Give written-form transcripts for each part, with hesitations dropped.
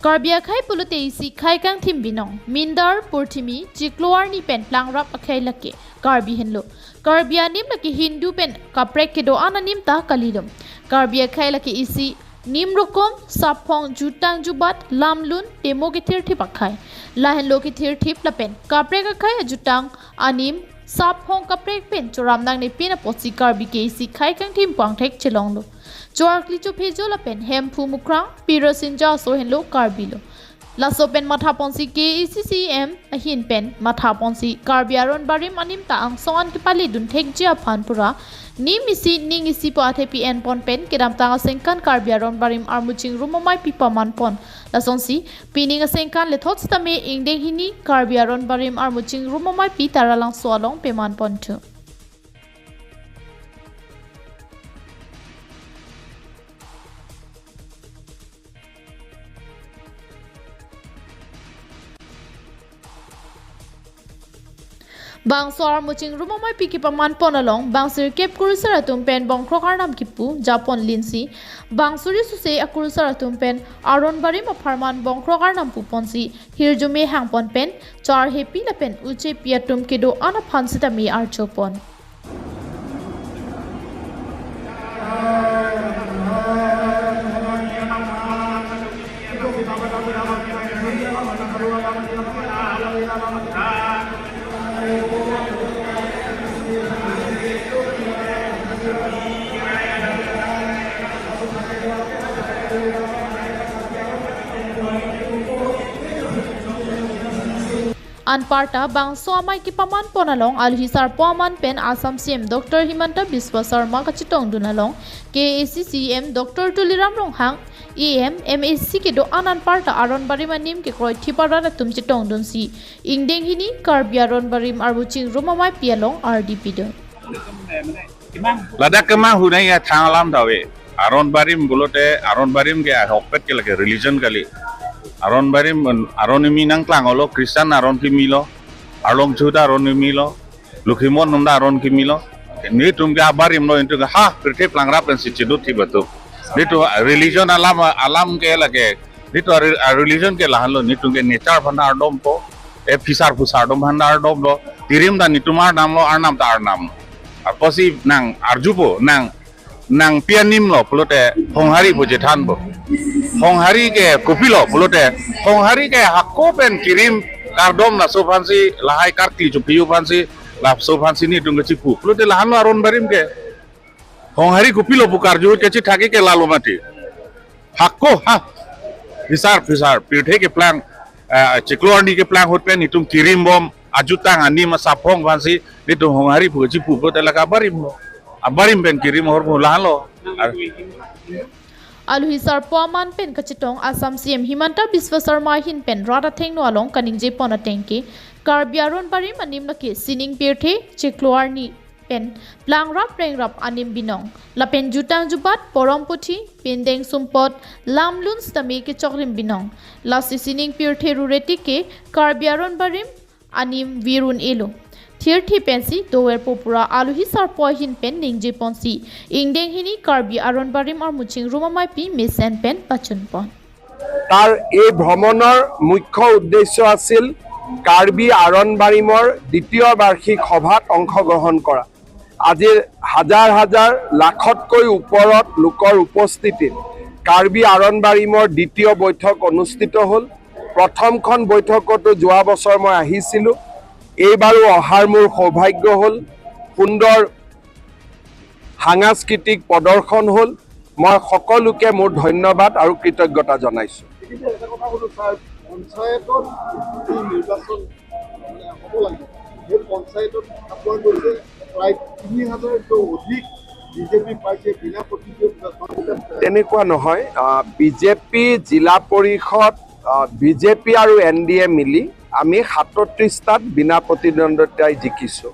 Karbi khai pulute isi khai kang thim binong mindar purthimi chikloar ni pen plangrap akhai lake Karbi henlo Karbi anim lake Hindu pen kaprek ke do ananim ta kalidom Karbi khai lake isi nim rokom sapong jutang jubat lamlun demo ke thir thip akhai lahen lo ke thir thip lapen kaprek akhai jutang anim sapong kaprek pen choram nang ne pin aposi Karbi ke isi khai kang thim pang thek chelong lo Jorkli chu phejo la pen hem phu mukrang pirosin ja so hen lo Karbi lo la so pen matha ponsi ke ECCM ahin pen matha ponsi Karbi Aronbarim anim ta ang songan ki pali dun thek ja phanpura nim isi ning isi po athe PN pon pen kedam ta sengkan Karbi Aronbarim Armu Chingrum Ameipi paman pon la sonsi pining sengkan le thot stame Ingdeng hini Karbi Aronbarim Armu Chingrum Ameipi Taralangso along peman pon thu Bangsor Armu Chingrum Ameipi ki paman pon along bangsir kep kurusara tumpen bongkrokar nam kipu Japon linsi bangsuri suse akurusara tumpen Aronbarim aparman bongkrokar nam puponsi hirjume hangpon pen char happy la pen uche piatum kedo ana phansita mi archopon Anparta bangso amai ki paman ponalong alhisar paman pen Assam CM Dr. Himanta Biswa Sharma kachitong dunalong KACCM Dr. Tuliram Ronghang EM MSC ke do anan parta Aronbarim anim ke kroi thipara tum chitong dunsi Ingdeng hini Karbi Aronbarim Armu Chingrum Ameipi along RDP do Ladak kemang hunai ya thangalam dawe Aronbarim bulote Aronbarim ke hokpet ke lage religion kali Aronbarim Aronimi nang klang olo Kristen Aron kimilo Arlong Juda Aronimi lo Lukhimon nunda Aron kimilo ni tum ga barim lo into ha prete plangrap dan sichidut thi batu ni to religion alam ke lage ni to religion ke lahan lo ni tum ke nature bhandar dom po e fisar fusar dom bhandar dom lo tirim da ni tumar nam lo arnam ta arnam aposi nang arjupo nang pianim lo pulote honghari bojethan bo honghari ke kupilo pulote honghari ke hakko pen kirim kardom na sofansi lahai karti jupiu fansi la sofansi ni dung chipu pulote lahan lo Aronbarim ke honghari kupilo bukar ju ke chi thaki ke lalo mati hakko ha fisar pirthe ke plan chiklorni ke plan hot pen itum kirim bom ajutang ani ma sapong fansi ni tum honghari bu chipu pulote la kabarim lo Abarim pen kirim hor mulalo Alhisar paman pen kachitong Assam CM Himanta Biswa Sharma hin pen rada thengno along kaningje pona tengke Karbi Aronbarim anim lake sining pirthe chikloar ni pen plangrap rengrap anim binong lapen jutang jubat poromputhi pendeng sumpot lamlun stami ke chokrim binong lasi sining pirthe rureti ke Karbi Aronbarim anim virun elo Thirthi pensi doer popura alhisar pohin pen ningje ponsi Ingdeng hini Karbi Aronbarim Armu Chingrum Ameipi mesen pen pachun pon tar ei ভ্ৰমণৰ মুখ্য উদ্দেশ্য আছিল কাৰ্বি আৰণবাৰিমৰ দ্বিতীয় বাৰ্ষিক সভাত অংশগ্ৰহণ কৰা আজিৰ হাজাৰ লাখতকৈ ওপৰত লোকৰ উপস্থিতিত কাৰ্বি আৰণবাৰিমৰ দ্বিতীয় বৈঠক অনুষ্ঠিত হ'ল প্ৰথমখন বৈঠকতো যোৱা বছৰ মই আহিছিলোঁ এইবাৰো অহাৰ মোৰ সৌভাগ্য হ'ল সুন্দৰ সাংস্কৃতিক প্ৰদৰ্শন হ'ল মই সকলোকে মোৰ ধন্যবাদ আৰু কৃতজ্ঞতা জনাইছো পঞ্চায়তত নিৰ্বাচন হ'ব লাগে এই পঞ্চায়তত আপোনাৰ কৈছে প্ৰায় ৩০০০ৰো অধিক বিজেপি পাইছে বিনা প্ৰতিদ্বন্দ্বিতা তেনেকুৱা নহয় বিজেপি জিলা পৰিষদ বিজেপি আৰু এনডিএ মিলি আমি ৩৭টাত বিনা প্ৰতিদ্বন্দ্বিতাই জিকিছো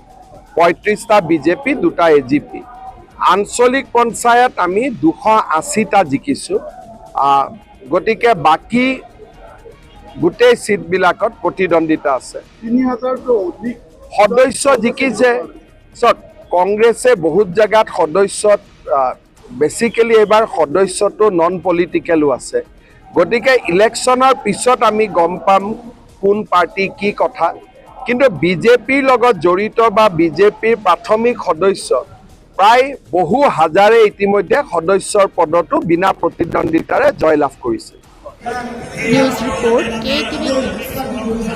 ৩৫টা বিজেপি 2টা এজিপি আঞ্চলিক পঞ্চায়ত আমি 280টা জিকিছো গতিকে বাকি গোটেই সিটবিলাকত প্ৰতিদ্বন্দ্বিতা আছে ৩০০০ৰো অধিক সদস্য জিকিছে কংগ্ৰেছে বহুত জায়গাত সদস্যত বেসিক্যালি এবাৰ সদস্যটো নন পলিটিক্যালও আছে গতিকে ইলেকশ্যনৰ পিছত আমি গম পাম কোন পাৰ্টি কি কথা কিন্তু বিজেপিৰ লগত জড়িত বা বিজেপিৰ প্ৰাথমিক সদস্য প্ৰায় বহু হাজাৰে ইতিমধ্যে সদস্যৰ পদটো বিনা প্ৰতিদ্বন্দ্বিতাৰে জয়লাভ কৰিছে নিউজ ৰিপৰ্ট KTV নিউজ